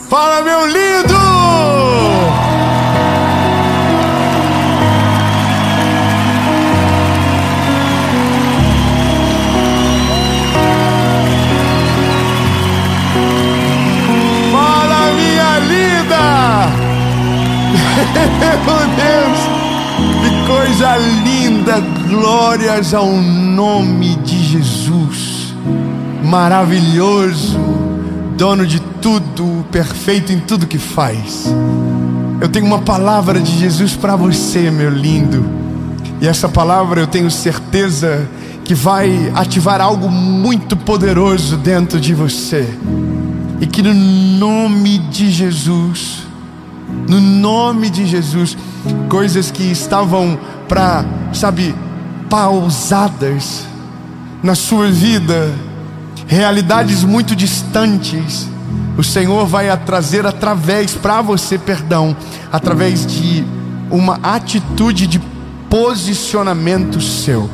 Fala, meu lindo! Fala, minha linda! Meu Deus! Que coisa linda! Glórias ao nome de Jesus! Maravilhoso! Dono de tudo, perfeito em tudo que faz. Eu tenho uma palavra de Jesus para você, meu lindo. E essa palavra eu tenho certeza que vai ativar algo muito poderoso dentro de você. E que no nome de Jesus, coisas que estavam pausadas na sua vida, realidades muito distantes, o Senhor vai trazer através de uma atitude de posicionamento seu.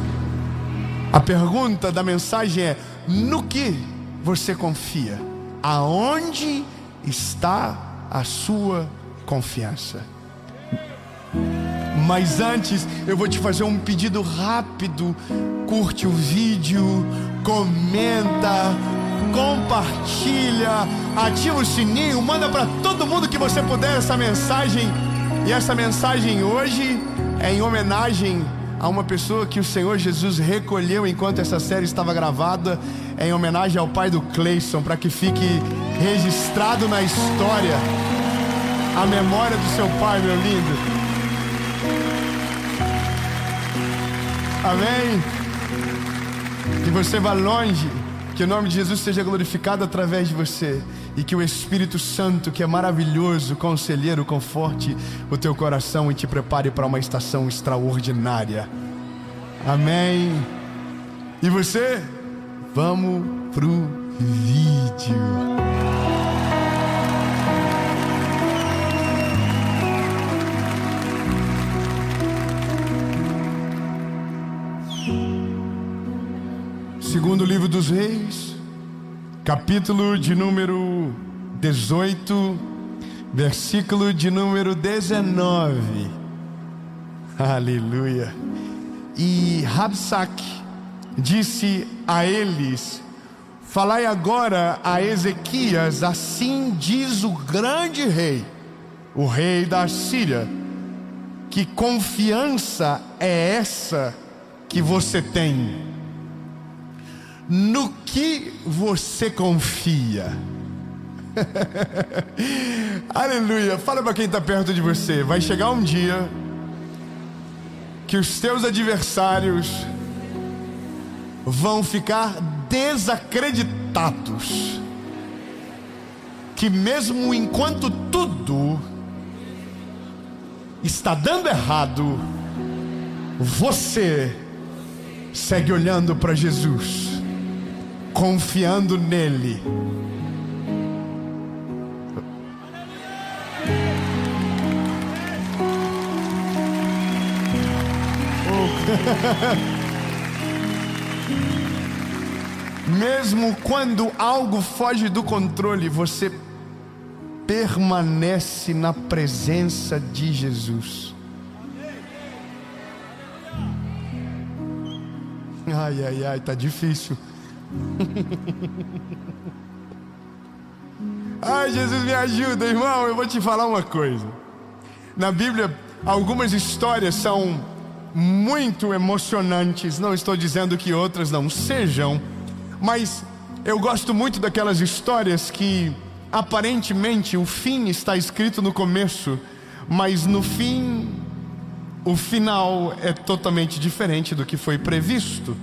A pergunta da mensagem é: no que você confia? Aonde está a sua confiança? Mas antes, eu vou te fazer um pedido rápido. Curte o vídeo, comenta, compartilha, ativa o sininho, manda para todo mundo que você puder essa mensagem. E essa mensagem hoje é em homenagem a uma pessoa que o Senhor Jesus recolheu enquanto essa série estava gravada. É em homenagem ao pai do Cleison, para que fique registrado na história a memória do seu pai, meu lindo. Amém? Que você vá longe, que o nome de Jesus seja glorificado através de você, e que o Espírito Santo, que é maravilhoso, conselheiro, conforte o teu coração e te prepare para uma estação extraordinária. Amém? E você? Vamos pro vídeo. Segundo livro dos Reis, capítulo de número 18, versículo de número 19. Aleluia. E Rabsaque disse a eles: falai agora a Ezequias, assim diz o grande rei, o rei da Síria, que confiança é essa que você tem? No que você confia? Aleluia. Fala para quem está perto de você. Vai chegar um dia que os teus adversários vão ficar desacreditados, que mesmo enquanto tudo está dando errado, você segue olhando para Jesus, confiando nele. Mesmo quando algo foge do controle, você permanece na presença de Jesus. Ai, ai, ai, tá difícil. Ai, Jesus, me ajuda, irmão. Eu vou te falar uma coisa. Na Bíblia, algumas histórias são muito emocionantes. Não estou dizendo que outras não sejam, mas eu gosto muito daquelas histórias que aparentemente o fim está escrito no começo, mas no fim, o final é totalmente diferente do que foi previsto,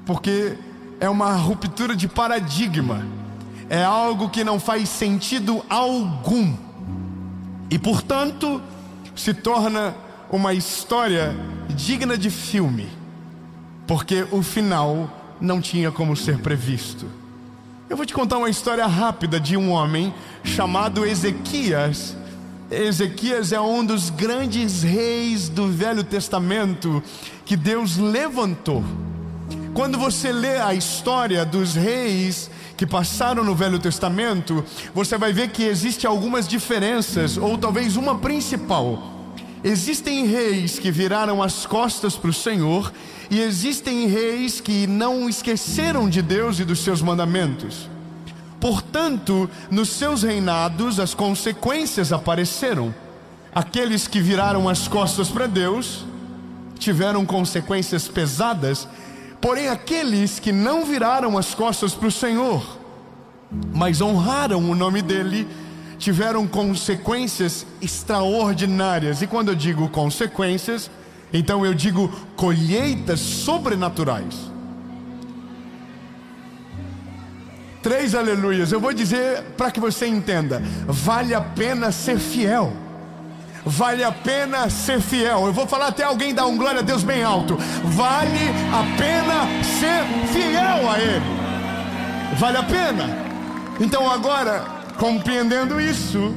porque é uma ruptura de paradigma, é algo que não faz sentido algum, e portanto se torna uma história digna de filme, porque o final não tinha como ser previsto. Eu vou te contar uma história rápida de um homem chamado Ezequias. Ezequias é um dos grandes reis do Velho Testamento que Deus levantou. Quando você lê a história dos reis que passaram no Velho Testamento, você vai ver que existem algumas diferenças, ou talvez uma principal. Existem reis que viraram as costas para o Senhor, e existem reis que não esqueceram de Deus e dos seus mandamentos. Portanto, nos seus reinados as consequências apareceram. Aqueles que viraram as costas para Deus tiveram consequências pesadas, porém aqueles que não viraram as costas para o Senhor, mas honraram o nome dele, tiveram consequências extraordinárias. E quando eu digo consequências, então eu digo colheitas sobrenaturais. 3 aleluias. Eu vou dizer para que você entenda: vale a pena ser fiel. Vale a pena ser fiel. Eu vou falar até alguém dar um glória a Deus bem alto. Vale a pena ser fiel a Ele. Vale a pena. Então agora, compreendendo isso,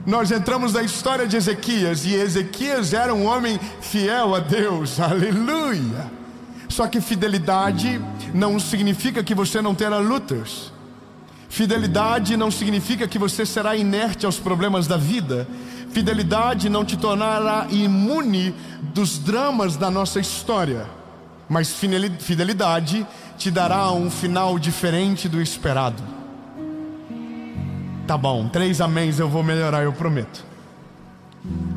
nós entramos na história de Ezequias. E Ezequias era um homem fiel a Deus. Aleluia. Só que fidelidade não significa que você não terá lutas. Fidelidade não significa que você será inerte aos problemas da vida. Fidelidade não te tornará imune dos dramas da nossa história. Mas fidelidade te dará um final diferente do esperado. Tá bom, 3 améns, eu vou melhorar, eu prometo.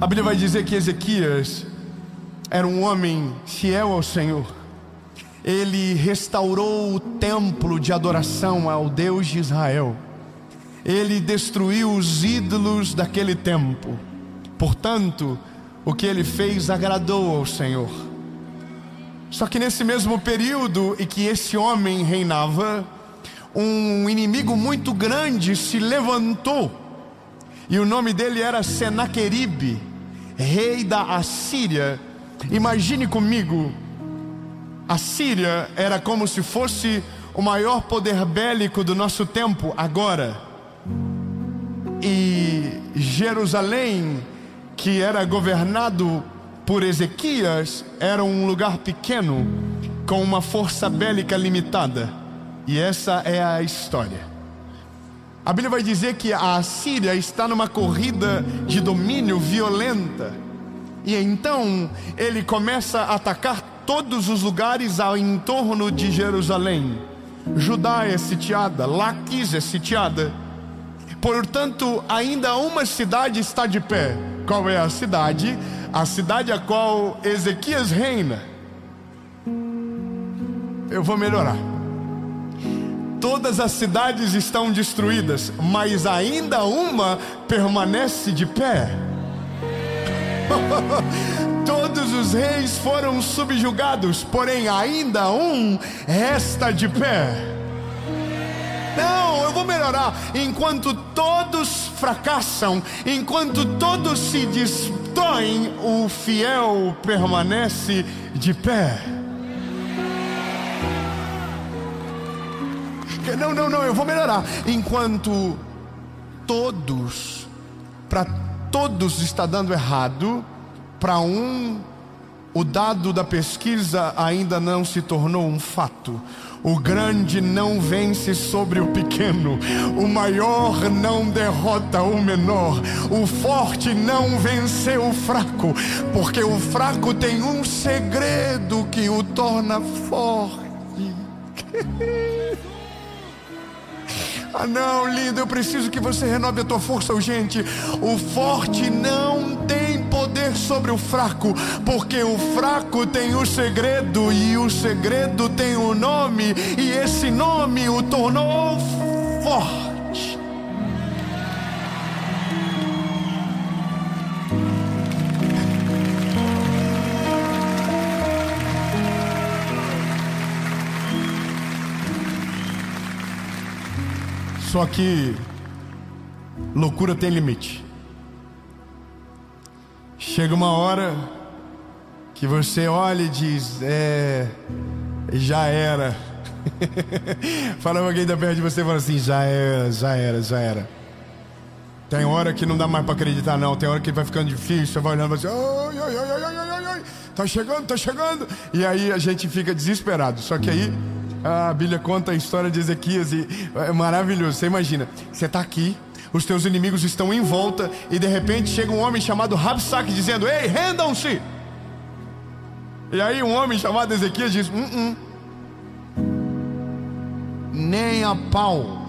A Bíblia vai dizer que Ezequias era um homem fiel ao Senhor. Ele restaurou o templo de adoração ao Deus de Israel. Ele destruiu os ídolos daquele tempo. Portanto, o que ele fez agradou ao Senhor. Só que nesse mesmo período em que esse homem reinava, um inimigo muito grande se levantou. E o nome dele era Senaqueribe, rei da Assíria. Imagine comigo, a Síria era como se fosse o maior poder bélico do nosso tempo agora. E Jerusalém, que era governado por Ezequias, era um lugar pequeno, com uma força bélica limitada. E essa é a história. A Bíblia vai dizer que a Assíria está numa corrida de domínio violenta. E então ele começa a atacar todos os lugares ao entorno de Jerusalém. Judá é sitiada, Laquis é sitiada. Portanto, ainda uma cidade está de pé. Qual é a cidade? A cidade a qual Ezequias reina. Eu vou melhorar. Todas as cidades estão destruídas, mas ainda uma permanece de pé. Todos os reis foram subjugados, porém ainda um resta de pé. Não, eu vou melhorar. Enquanto todos fracassam, enquanto todos se destroem, o fiel permanece de pé. Não, eu vou melhorar. Enquanto todos, para todos está dando errado, para um, o dado da pesquisa ainda não se tornou um fato. O grande não vence sobre o pequeno, o maior não derrota o menor, o forte não venceu o fraco, porque o fraco tem um segredo que o torna forte. Ah não, lindo, eu preciso que você renove a tua força urgente. O forte não tem poder sobre o fraco, porque o fraco tem o segredo, e o segredo tem o nome, e esse nome o tornou forte. Só que loucura tem limite. Chega uma hora que você olha e diz: já era. Fala pra alguém da perto de você e fala assim: já era. Tem hora que não dá mais pra acreditar não. Tem hora que vai ficando difícil. Você vai olhando e vai assim: ai, tá chegando. E aí a gente fica desesperado. Só que aí A Bíblia conta a história de Ezequias e é maravilhoso. Você imagina, você está aqui, os teus inimigos estão em volta e de repente chega um homem chamado Rabsaque dizendo: ei, rendam-se! E aí um homem chamado Ezequias diz: nem a pau.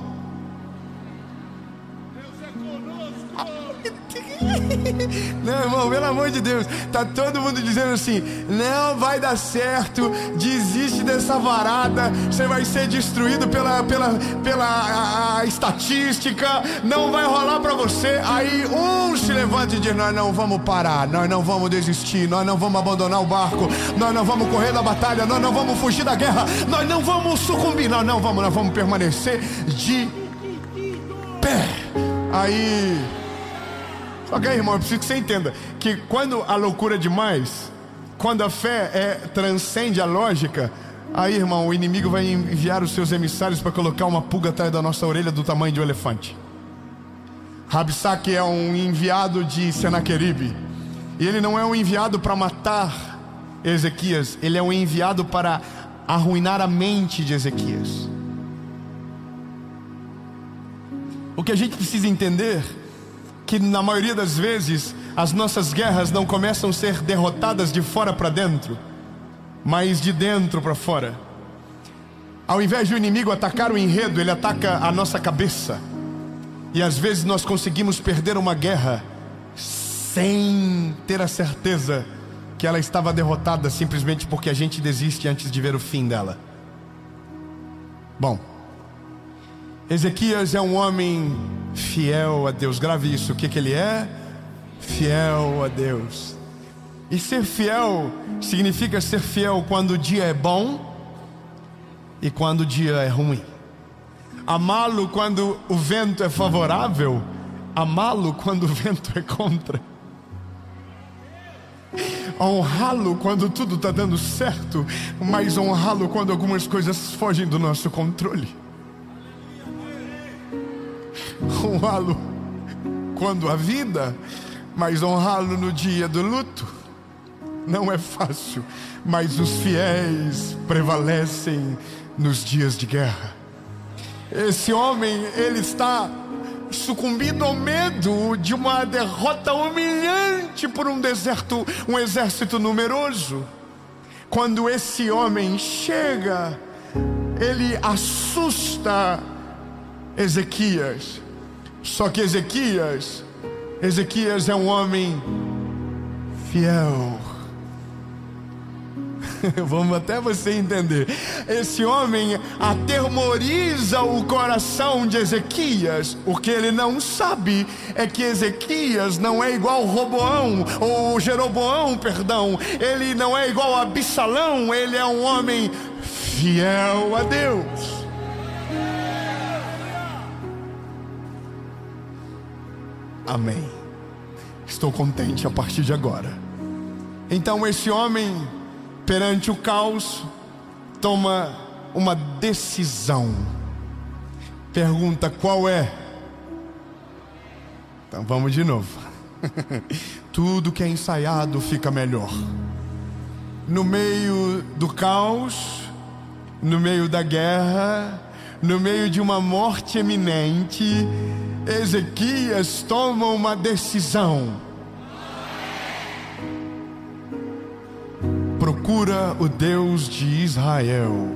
Não, irmão, pelo amor de Deus, tá todo mundo dizendo assim: não vai dar certo, desiste dessa varada, você vai ser destruído pela estatística, não vai rolar pra você. Aí um se levanta e diz: nós não vamos parar, nós não vamos desistir, nós não vamos abandonar o barco, nós não vamos correr da batalha, nós não vamos fugir da guerra, nós não vamos sucumbir, nós vamos permanecer de pé. Aí... Ok, irmão, eu preciso que você entenda que quando a loucura é demais, quando a fé transcende a lógica, aí, irmão, o inimigo vai enviar os seus emissários para colocar uma pulga atrás da nossa orelha do tamanho de um elefante. Rabsaque é um enviado de Senaqueribe, e ele não é um enviado para matar Ezequias, ele é um enviado para arruinar a mente de Ezequias. O que a gente precisa entender que na maioria das vezes as nossas guerras não começam a ser derrotadas de fora para dentro, mas de dentro para fora. Ao invés de o inimigo atacar o enredo, ele ataca a nossa cabeça. E às vezes nós conseguimos perder uma guerra sem ter a certeza que ela estava derrotada, simplesmente porque a gente desiste antes de ver o fim dela. Bom, Ezequias é um homem fiel a Deus. Grave isso, o que ele é? Fiel a Deus. E ser fiel significa ser fiel quando o dia é bom e quando o dia é ruim. Amá-lo quando o vento é favorável, amá-lo quando o vento é contra. Honrá-lo quando tudo está dando certo, mas honrá-lo quando algumas coisas fogem do nosso controle. Honrá-lo quando a vida, mas honrá-lo no dia do luto. Não é fácil, mas os fiéis prevalecem nos dias de guerra. Esse homem, ele está sucumbindo ao medo de uma derrota humilhante por um exército numeroso. Quando esse homem chega, ele assusta Ezequias. Só que Ezequias é um homem fiel. Vamos até você entender. Esse homem atemoriza o coração de Ezequias. O que ele não sabe é que Ezequias não é igual Jeroboão, perdão. Ele não é igual a Absalão. Ele é um homem fiel a Deus. Amém. Estou contente a partir de agora. Então esse homem, perante o caos, toma uma decisão. Pergunta: qual é? Então vamos de novo. Tudo que é ensaiado fica melhor. No meio do caos, no meio da guerra, no meio de uma morte iminente, Ezequias toma uma decisão. Procura o Deus de Israel.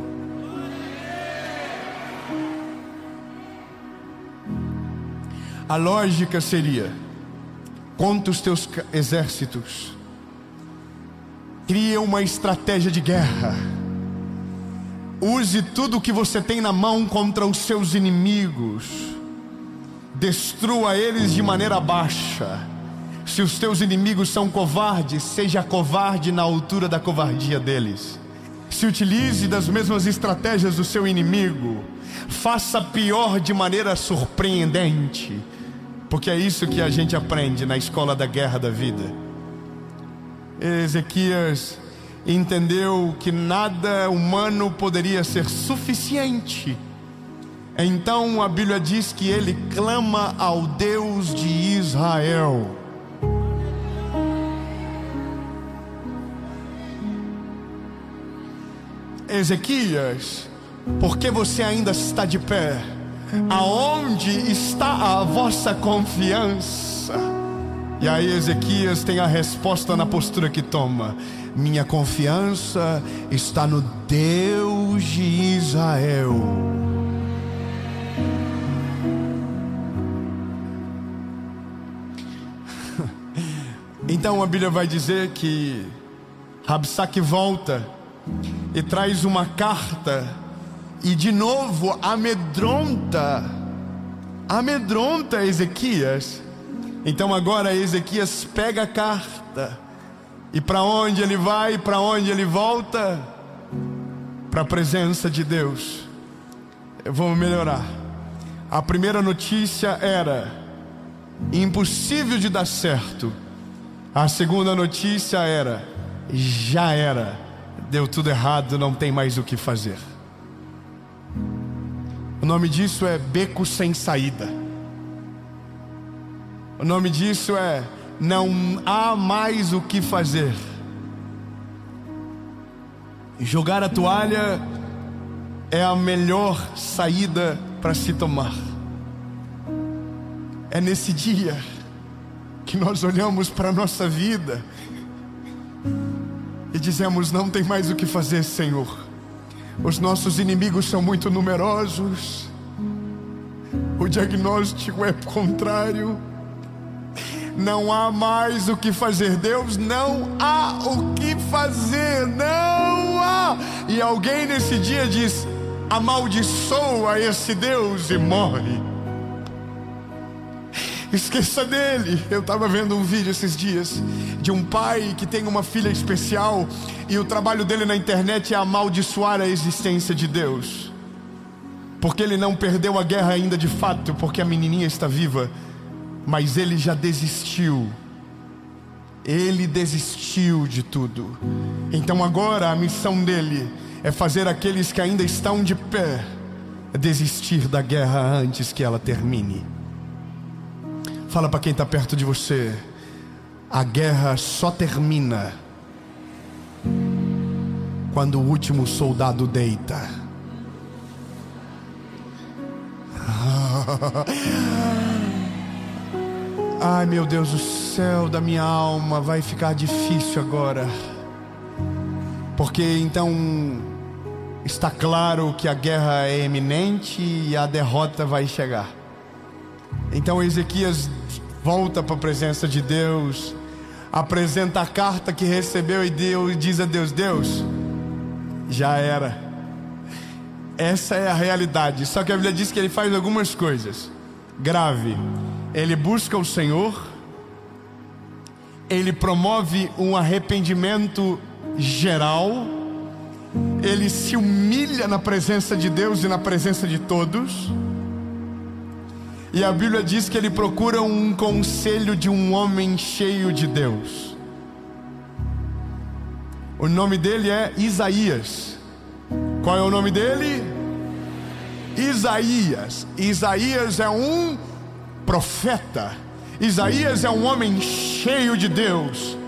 A lógica seria: conta os teus exércitos, cria uma estratégia de guerra, use tudo o que você tem na mão contra os seus inimigos, destrua eles de maneira baixa. Se os teus inimigos são covardes, seja covarde na altura da covardia deles. Se utilize das mesmas estratégias do seu inimigo, faça pior de maneira surpreendente, porque é isso que a gente aprende na escola da guerra da vida. Ezequias entendeu que nada humano poderia ser suficiente. Então a Bíblia diz que ele clama ao Deus de Israel. Ezequias Por que você ainda está de pé? Aonde está a vossa confiança? E aí Ezequias tem a resposta na postura que toma: minha confiança está no Deus de Israel. Então a Bíblia vai dizer que Rabsaque volta e traz uma carta, e de novo amedronta Ezequias. Então agora Ezequias pega a carta, e para onde ele vai, para onde ele volta? Para a presença de Deus. Vamos melhorar. A primeira notícia era impossível de dar certo. A segunda notícia era: já era, deu tudo errado, não tem mais o que fazer. O nome disso é beco sem saída. O nome disso é: não há mais o que fazer. Jogar a toalha é a melhor saída para se tomar. É nesse dia que nós olhamos para a nossa vida e dizemos: não tem mais o que fazer, Senhor. Os nossos inimigos são muito numerosos, o diagnóstico é contrário, não há mais o que fazer. Deus, não há o que fazer, não há. E alguém nesse dia diz: amaldiçoa esse Deus e morre. Esqueça dele. Eu estava vendo um vídeo esses dias de um pai que tem uma filha especial, e o trabalho dele na internet é amaldiçoar a existência de Deus, porque ele não perdeu a guerra ainda de fato, porque a menininha está viva, mas ele já desistiu. Ele desistiu de tudo. Então agora a missão dele é fazer aqueles que ainda estão de pé desistir da guerra antes que ela termine. Fala para quem está perto de você: a guerra só termina quando o último soldado deita. Ai, meu Deus do céu da minha alma, vai ficar difícil agora, porque então está claro que a guerra é iminente e a derrota vai chegar. Então Ezequias volta para a presença de Deus, apresenta a carta que recebeu e diz a Deus: Deus, já era. Essa é a realidade. Só que a Bíblia diz que ele faz algumas coisas grave. Ele busca o Senhor, ele promove um arrependimento geral, ele se humilha na presença de Deus e na presença de todos. E a Bíblia diz que ele procura um conselho de um homem cheio de Deus. O nome dele é Isaías. Qual é o nome dele? Isaías. Isaías é um profeta. Isaías é um homem cheio de Deus.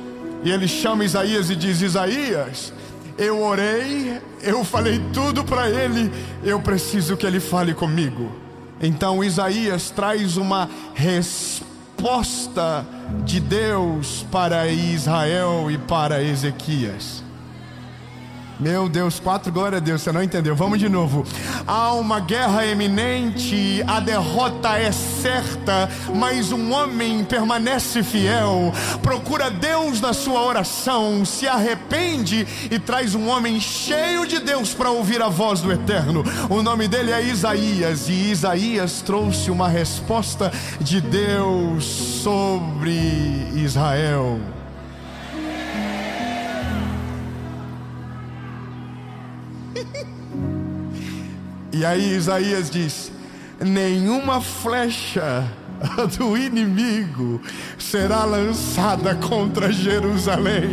E ele chama Isaías e diz: Isaías, eu orei, eu falei tudo para ele, eu preciso que ele fale comigo. Então Isaías traz uma resposta de Deus para Israel e para Ezequias. Meu Deus, 4 glória a Deus, você não entendeu, vamos de novo. Há uma guerra eminente, a derrota é certa, mas um homem permanece fiel, procura Deus na sua oração, se arrepende e traz um homem cheio de Deus para ouvir a voz do Eterno. O nome dele é Isaías, e Isaías trouxe uma resposta de Deus sobre Israel. E aí Isaías diz: nenhuma flecha do inimigo será lançada contra Jerusalém.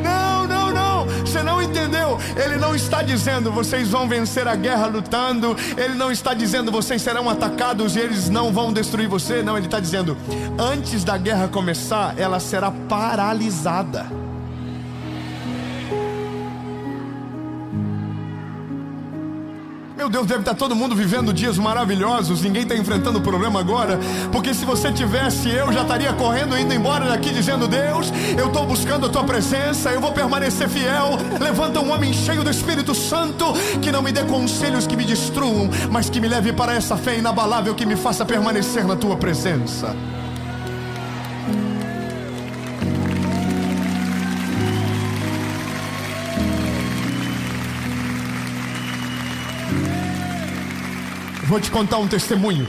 Não, você não entendeu. Ele não está dizendo vocês vão vencer a guerra lutando. Ele não está dizendo vocês serão atacados e eles não vão destruir você. Não, ele está dizendo: antes da guerra começar, ela será paralisada. Deus, deve estar todo mundo vivendo dias maravilhosos, ninguém está enfrentando problema agora, porque se você tivesse, eu já estaria correndo, indo embora daqui dizendo: Deus, eu estou buscando a tua presença, eu vou permanecer fiel. Levanta um homem cheio do Espírito Santo, que não me dê conselhos que me destruam, mas que me leve para essa fé inabalável, que me faça permanecer na tua presença. Vou te contar um testemunho.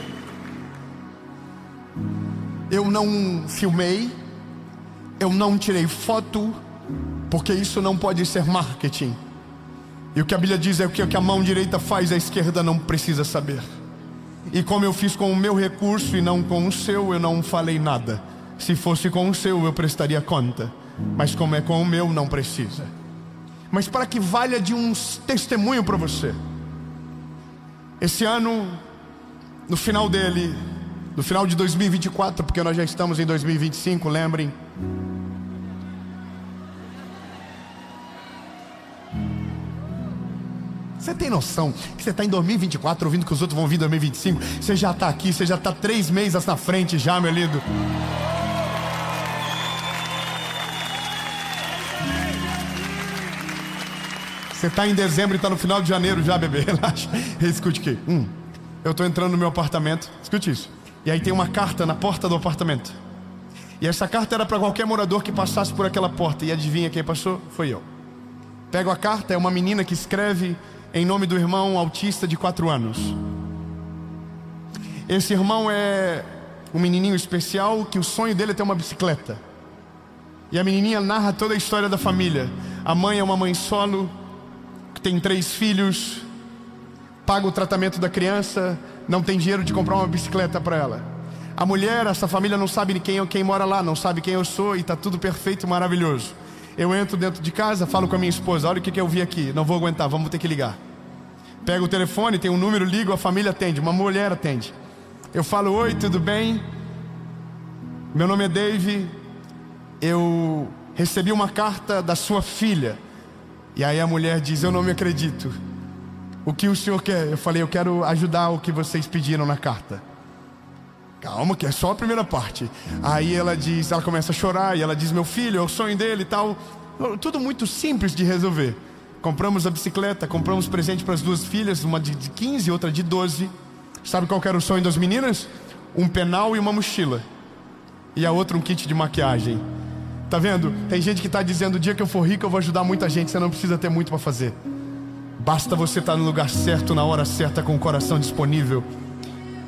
Eu não filmei, eu não tirei foto, porque isso não pode ser marketing. E o que a Bíblia diz é que o que a mão direita faz, a esquerda não precisa saber. E como eu fiz com o meu recurso e não com o seu, eu não falei nada. Se fosse com o seu, eu prestaria conta, mas como é com o meu, não precisa. Mas para que valha de um testemunho para você, esse ano, no final dele, no final de 2024, porque nós já estamos em 2025, lembrem. Você tem noção que você está em 2024 ouvindo que os outros vão vir em 2025? Você já está aqui, você já está 3 meses na frente já, meu lindo. Você está em dezembro e está no final de janeiro já, bebê, relaxa. Escute aqui. Eu estou entrando no meu apartamento, escute isso. E aí tem uma carta na porta do apartamento. E essa carta era para qualquer morador que passasse por aquela porta. E adivinha quem passou? Foi eu. Pego a carta, é uma menina que escreve em nome do irmão autista de 4 anos. Esse irmão é um menininho especial que o sonho dele é ter uma bicicleta. E a menininha narra toda a história da família. A mãe é uma mãe solo, que tem 3 filhos, paga o tratamento da criança, não tem dinheiro de comprar uma bicicleta para ela. A mulher, essa família não sabe quem mora lá, não sabe quem eu sou, e está tudo perfeito e maravilhoso. Eu entro dentro de casa, falo com a minha esposa: olha o que eu vi aqui, não vou aguentar, vamos ter que ligar. Pego o telefone, tem um número, ligo, a família atende, uma mulher atende. Eu falo: oi, tudo bem? Meu nome é Dave, eu recebi uma carta da sua filha. E aí a mulher diz: eu não me acredito. O que o senhor quer? Eu falei: eu quero ajudar o que vocês pediram na carta. Calma, que é só a primeira parte. Aí ela começa a chorar, e ela diz: meu filho, é o sonho dele e tal. Tudo muito simples de resolver. Compramos a bicicleta, compramos presente para as 2 filhas, uma de 15 e outra de 12. Sabe qual que era o sonho das meninas? Um penal e uma mochila. E a outra um kit de maquiagem. Tá vendo? Tem gente que está dizendo: o dia que eu for rico eu vou ajudar muita gente. Você não precisa ter muito para fazer. Basta você estar no lugar certo, na hora certa, com o coração disponível.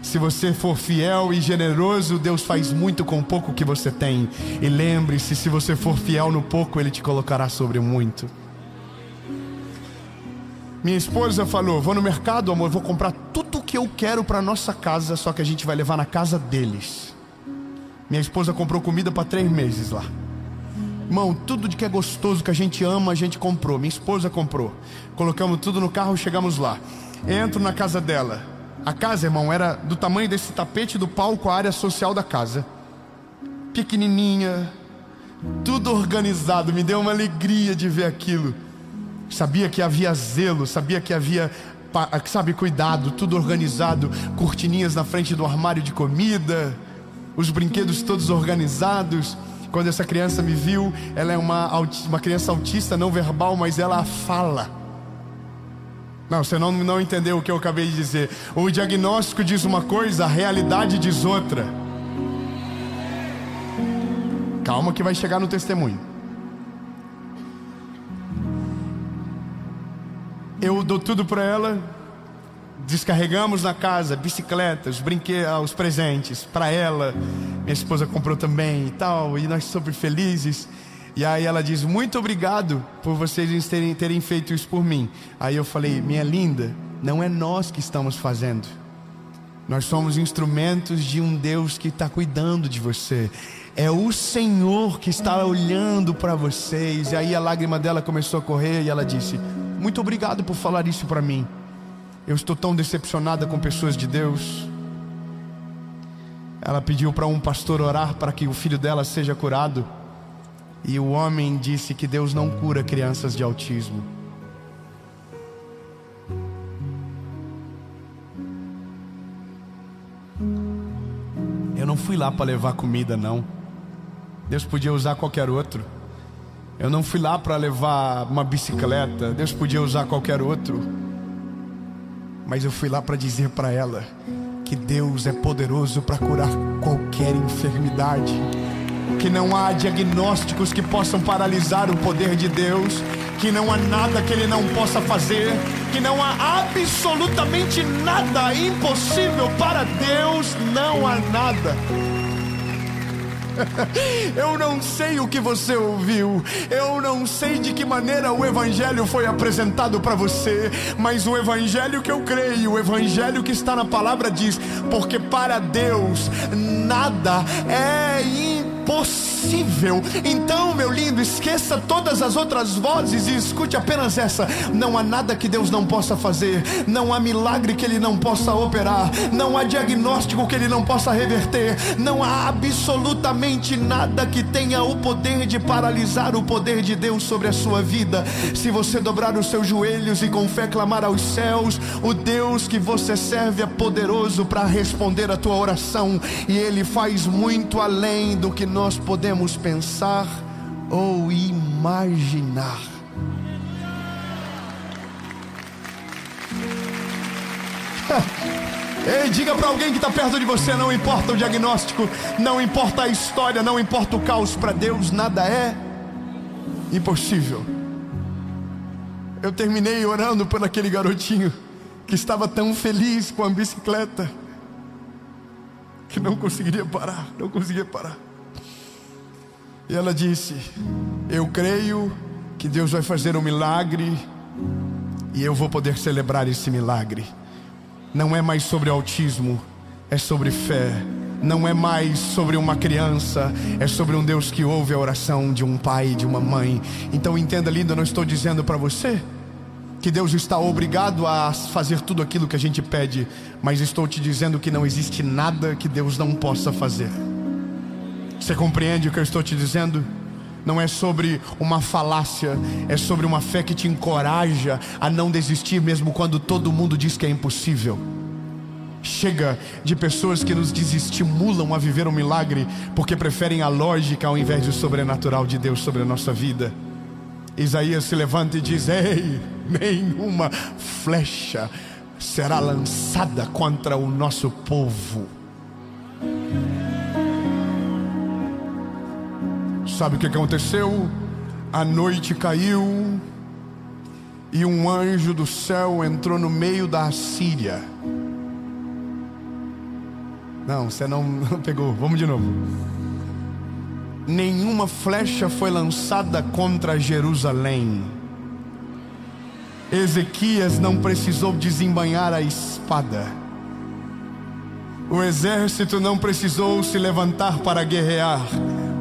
Se você for fiel e generoso, Deus faz muito com o pouco que você tem. E lembre-se, se você for fiel no pouco, Ele te colocará sobre muito. Minha esposa falou: vou no mercado, amor, vou comprar tudo o que eu quero para nossa casa, só que a gente vai levar na casa deles. Minha esposa comprou comida para 3 meses lá. Irmão, tudo de que é gostoso, que a gente ama, a gente comprou. Minha esposa comprou. Colocamos tudo no carro, chegamos lá. Entro na casa dela. A casa, irmão, era do tamanho desse tapete do palco, a área social da casa. Pequenininha, tudo organizado. Me deu uma alegria de ver aquilo. Sabia que havia zelo, sabia que havia, cuidado, tudo organizado. Cortininhas na frente do armário de comida, os brinquedos todos organizados. Quando essa criança me viu, ela é uma criança autista não verbal, mas ela fala. Não, você não entendeu o que eu acabei de dizer. O diagnóstico diz uma coisa, a realidade diz outra. Calma que vai chegar no testemunho. Eu dou tudo para ela. Descarregamos na casa bicicletas, os presentes para ela. Minha esposa comprou também e tal, e nós super felizes. E aí ela diz: muito obrigado por vocês terem feito isso por mim. Aí eu falei: minha linda, não é nós que estamos fazendo. Nós somos instrumentos de um Deus que está cuidando de você. É o Senhor que está olhando para vocês. E aí a lágrima dela começou a correr e ela disse: muito obrigado por falar isso para mim. Eu estou tão decepcionada com pessoas de Deus. Ela pediu para um pastor orar para que o filho dela seja curado. E o homem disse que Deus não cura crianças de autismo. Eu não fui lá para levar comida, não. Deus podia usar qualquer outro. Eu não fui lá para levar uma bicicleta. Deus podia usar qualquer outro. Mas eu fui lá para dizer para ela que Deus é poderoso para curar qualquer enfermidade, que não há diagnósticos que possam paralisar o poder de Deus, que não há nada que Ele não possa fazer, que não há absolutamente nada impossível para Deus. Não há nada. Eu não sei o que você ouviu, eu não sei de que maneira o Evangelho foi apresentado para você, mas o Evangelho que eu creio, o Evangelho que está na palavra diz: porque para Deus nada é impossível. Então, meu lindo, esqueça todas as outras vozes e escute apenas essa: não há nada que Deus não possa fazer, não há milagre que Ele não possa operar, não há diagnóstico que Ele não possa reverter, não há absolutamente nada que tenha o poder de paralisar o poder de Deus sobre a sua vida. Se você dobrar os seus joelhos e com fé clamar aos céus, o Deus que você serve é poderoso para responder a tua oração, e Ele faz muito além do que nós podemos pensar ou imaginar. Ei, diga para alguém que está perto de você: não importa o diagnóstico, não importa a história, não importa o caos, para Deus nada é impossível. Eu terminei orando por aquele garotinho que estava tão feliz com a bicicleta que não conseguia parar. E ela disse: eu creio que Deus vai fazer um milagre e eu vou poder celebrar esse milagre. Não é mais sobre autismo, é sobre fé. Não é mais sobre uma criança, é sobre um Deus que ouve a oração de um pai e de uma mãe. Então entenda, linda, eu não estou dizendo para você que Deus está obrigado a fazer tudo aquilo que a gente pede, mas estou te dizendo que não existe nada que Deus não possa fazer. Você compreende o que eu estou te dizendo? Não é sobre uma falácia, é sobre uma fé que te encoraja a não desistir mesmo quando todo mundo diz que é impossível. Chega de pessoas que nos desestimulam a viver um milagre porque preferem a lógica ao invés do sobrenatural de Deus sobre a nossa vida. Isaías se levanta e diz: ei, nenhuma flecha será lançada contra o nosso povo. Sabe o que aconteceu? A noite caiu e um anjo do céu entrou no meio da Assíria. Não, você não pegou. Vamos de novo. Nenhuma flecha foi lançada contra Jerusalém. Ezequias não precisou desembainhar a espada. O exército não precisou se levantar para guerrear,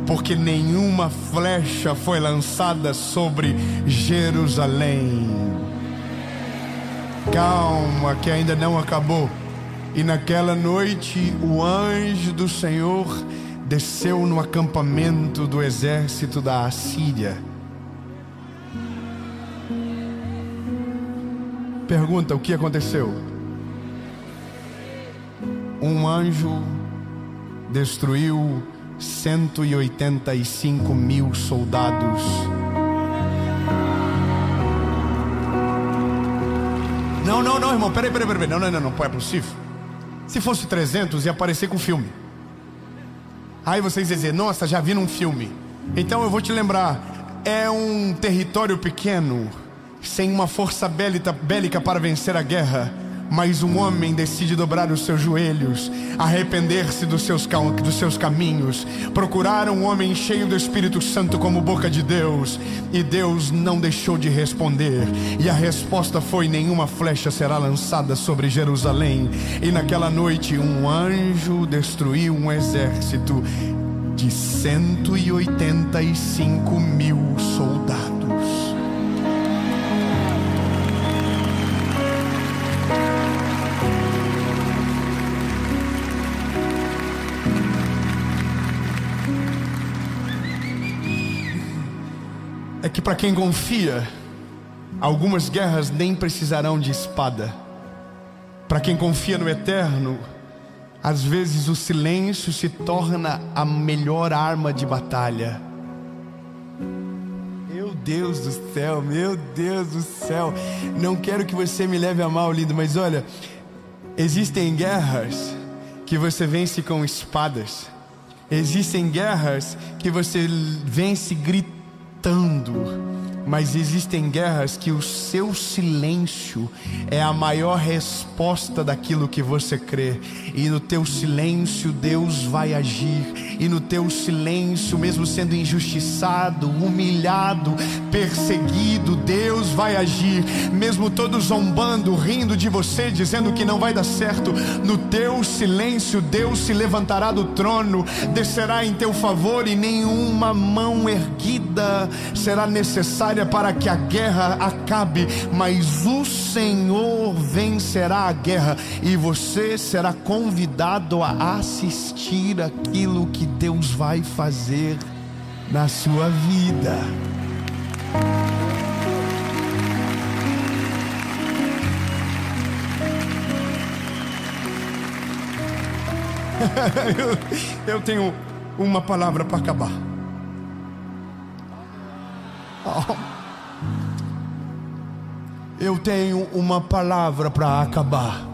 porque nenhuma flecha foi lançada sobre Jerusalém. Calma, que ainda não acabou. E naquela noite o anjo do Senhor desceu no acampamento do exército da Assíria. Pergunta: o que aconteceu? Um anjo destruiu 185 mil soldados. Não, irmão, peraí, não é possível. Se fosse 300, ia aparecer com filme. Aí vocês iam dizer: nossa, já vi num filme. Então eu vou te lembrar: é um território pequeno, sem uma força bélica para vencer a guerra, mas um homem decide dobrar os seus joelhos, arrepender-se dos seus caminhos, procurar um homem cheio do Espírito Santo como boca de Deus, e Deus não deixou de responder, e a resposta foi: nenhuma flecha será lançada sobre Jerusalém. E naquela noite um anjo destruiu um exército de 185 mil soldados. É que para quem confia, algumas guerras nem precisarão de espada. Para quem confia no eterno, Às vezes o silêncio se torna a melhor arma de batalha. Meu Deus do céu, meu Deus do céu. Não quero que você me leve a mal, lindo, mas olha, existem guerras que você vence com espadas. Existem guerras que você vence gritando. Mas existem guerras que o seu silêncio é a maior resposta daquilo que você crê. E no teu silêncio Deus vai agir. E no teu silêncio, mesmo sendo injustiçado, humilhado, perseguido, Deus vai agir. Mesmo todos zombando, rindo de você, dizendo que não vai dar certo, no teu silêncio Deus se levantará do trono, descerá em teu favor, e nenhuma mão erguida será necessária para que a guerra acabe, mas o Senhor vencerá a guerra, e você será convidado a assistir aquilo que Deus vai fazer na sua vida. Eu tenho uma palavra para acabar. Eu tenho uma palavra para acabar.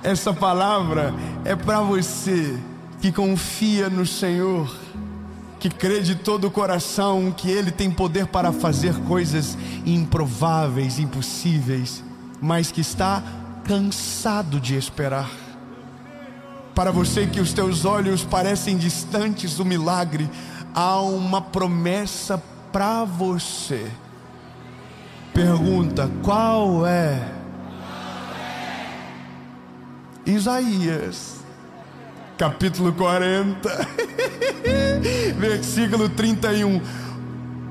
Essa palavra é para você que confia no Senhor, que crê de todo o coração que Ele tem poder para fazer coisas improváveis, impossíveis, mas que está cansado de esperar. Para você que os teus olhos parecem distantes do milagre, há uma promessa para você. Pergunta: qual é? Isaías, capítulo 40, versículo 31.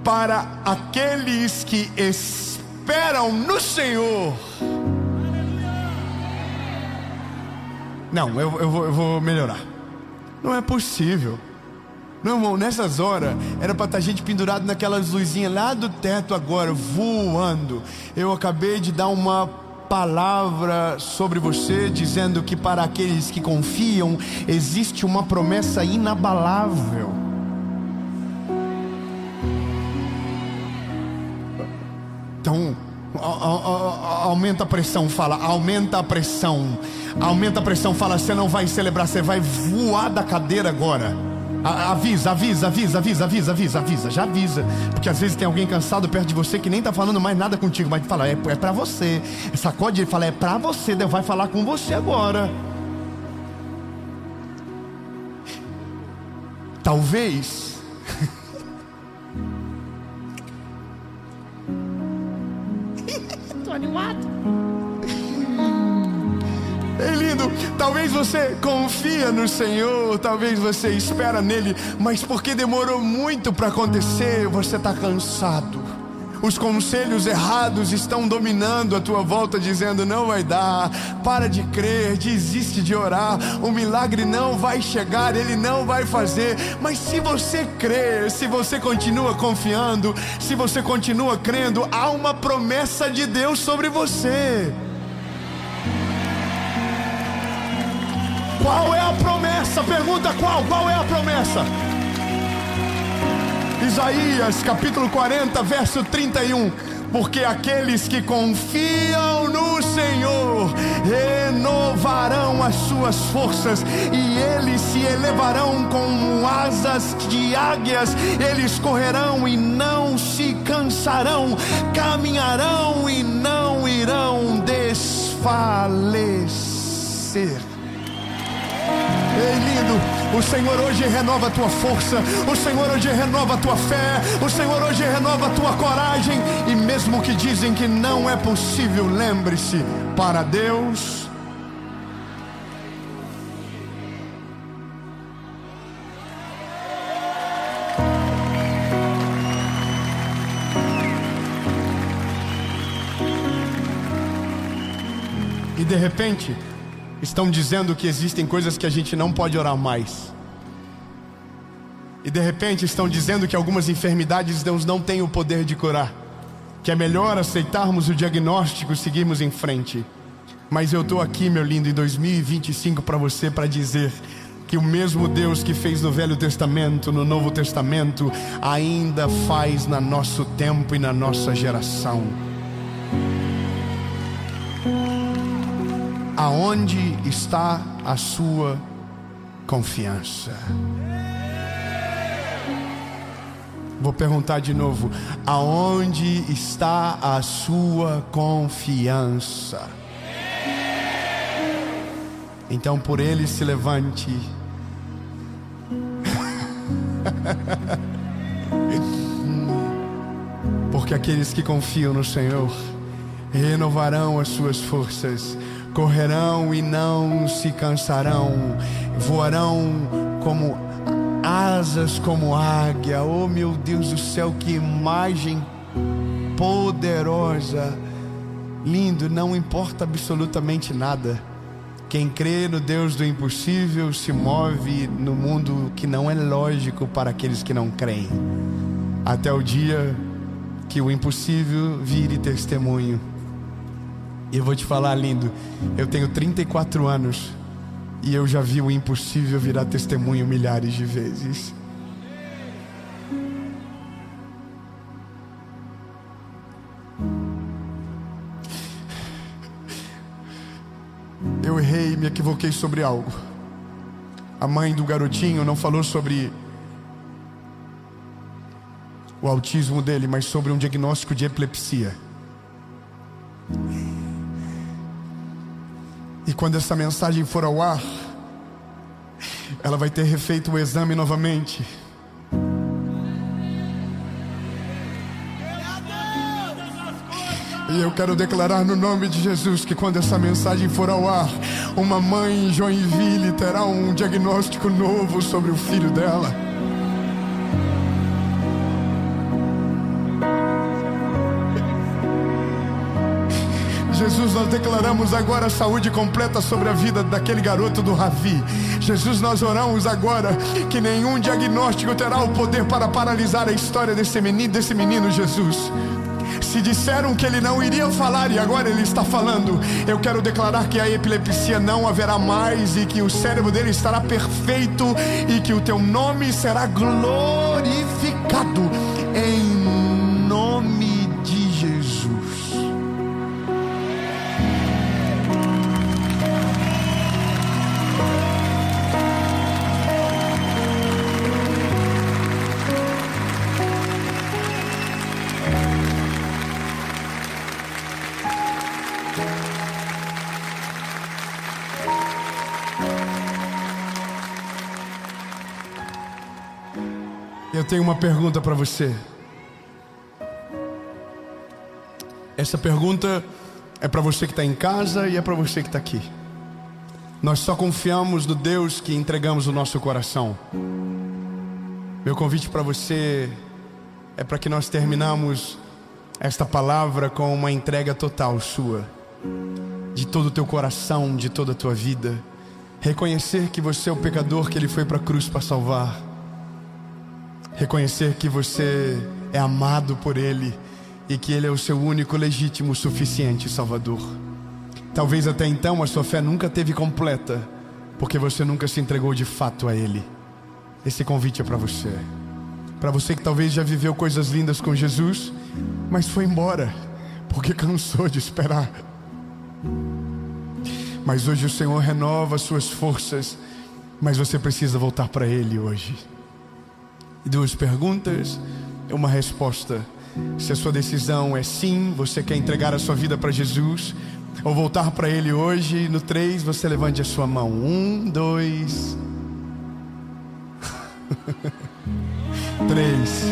Para aqueles que esperam no Senhor. Não, eu vou melhorar. Não é possível. Não, irmão, nessas horas era para estar gente pendurado naquelas luzinhas lá do teto agora, voando. Eu acabei de dar uma palavra sobre você, dizendo que para aqueles que confiam existe uma promessa inabalável. Então, aumenta a pressão, fala, aumenta a pressão. Aumenta a pressão, fala, você não vai celebrar, você vai voar da cadeira agora. Avisa, já avisa. Porque às vezes tem alguém cansado perto de você que nem tá falando mais nada contigo, mas fala, é pra você. Sacode ele, fala, é pra você, Deus vai falar com você agora. Talvez tô animado. É lindo, talvez você confia no Senhor, talvez você espera nele, mas porque demorou muito para acontecer, você está cansado. Os conselhos errados estão dominando a tua volta, dizendo, não vai dar, para de crer, desiste de orar, o milagre não vai chegar, ele não vai fazer. Mas se você crê, se você continua confiando, se você continua crendo, há uma promessa de Deus sobre você. Qual é a promessa? Pergunta qual é a promessa? Isaías capítulo 40, verso 31. Porque aqueles que confiam no Senhor renovarão as suas forças, e eles se elevarão com asas de águias. Eles correrão e não se cansarão, caminharão e não irão desfalecer. Ei, lindo, o Senhor hoje renova a tua força, o Senhor hoje renova a tua fé, o Senhor hoje renova a tua coragem. E mesmo que dizem que não é possível, lembre-se, para Deus e de repente estão dizendo que existem coisas que a gente não pode orar mais. E de repente estão dizendo que algumas enfermidades Deus não tem o poder de curar, que é melhor aceitarmos o diagnóstico e seguirmos em frente. Mas eu estou aqui, meu lindo, em 2025 para você, para dizer que o mesmo Deus que fez no Velho Testamento, no Novo Testamento, ainda faz no nosso tempo e na nossa geração. Aonde está a sua confiança? Vou perguntar de novo: aonde está a sua confiança? Então por ele se levante. Porque aqueles que confiam no Senhor renovarão as suas forças, correrão e não se cansarão, voarão como asas como águia. Oh meu Deus do céu, que imagem poderosa. Lindo, não importa absolutamente nada. Quem crê no Deus do impossível se move no mundo que não é lógico para aqueles que não creem, até o dia que o impossível vire testemunho. E eu vou te falar, lindo, eu tenho 34 anos e eu já vi o impossível virar testemunho milhares de vezes. Eu errei, me equivoquei sobre algo. A mãe do garotinho não falou sobre o autismo dele, mas sobre um diagnóstico de epilepsia. E quando essa mensagem for ao ar, ela vai ter refeito o exame novamente. E eu quero declarar no nome de Jesus que quando essa mensagem for ao ar, uma mãe em Joinville terá um diagnóstico novo sobre o filho dela. Jesus, nós declaramos agora a saúde completa sobre a vida daquele garoto do Ravi. Jesus, nós oramos agora que nenhum diagnóstico terá o poder para paralisar a história desse menino, Jesus. Se disseram que ele não iria falar e agora ele está falando, eu quero declarar que a epilepsia não haverá mais e que o cérebro dele estará perfeito e que o teu nome será glorificado em nome de Jesus. Eu tenho uma pergunta para você. Essa pergunta é para você que está em casa e é para você que está aqui. Nós só confiamos no Deus que entregamos o nosso coração. Meu convite para você é para que nós terminamos esta palavra com uma entrega total sua, de todo o teu coração, de toda a tua vida. Reconhecer que você é o pecador que Ele foi para a cruz para salvar. Reconhecer que você é amado por Ele e que Ele é o seu único, legítimo, suficiente Salvador. Talvez até então a sua fé nunca teve completa, porque você nunca se entregou de fato a Ele. Esse convite é para você. Para você que talvez já viveu coisas lindas com Jesus, mas foi embora, porque cansou de esperar. Mas hoje o Senhor renova as suas forças, mas você precisa voltar para Ele hoje. E 2 perguntas, uma resposta. Se a sua decisão é sim, você quer entregar a sua vida para Jesus, ou voltar para Ele hoje, no 3 você levante a sua mão. 1, 2 3.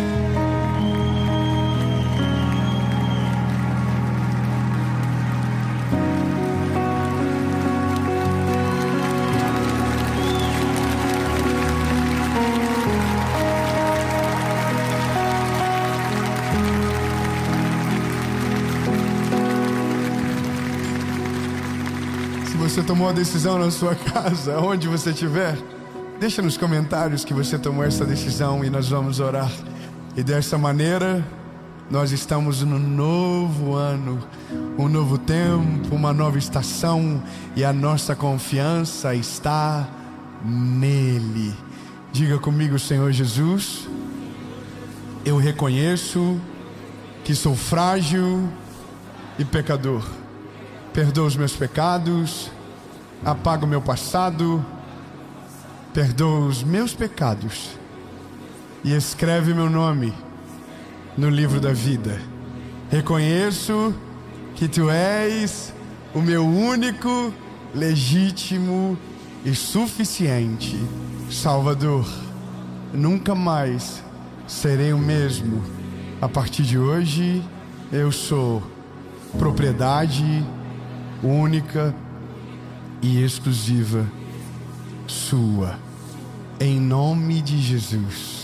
Você tomou a decisão na sua casa, onde você estiver, deixa nos comentários que você tomou essa decisão e nós vamos orar. E dessa maneira, Nós estamos no novo ano, um novo tempo, uma nova estação, e a nossa confiança está nele. Diga comigo: Senhor Jesus, eu reconheço que sou frágil e pecador. Perdoa os meus pecados, apaga o meu passado, perdoa os meus pecados e escreve meu nome no livro da vida. Reconheço que Tu és o meu único, legítimo e suficiente Salvador. Nunca mais serei o mesmo. A partir de hoje, eu sou propriedade única e exclusiva Sua. Em nome de Jesus.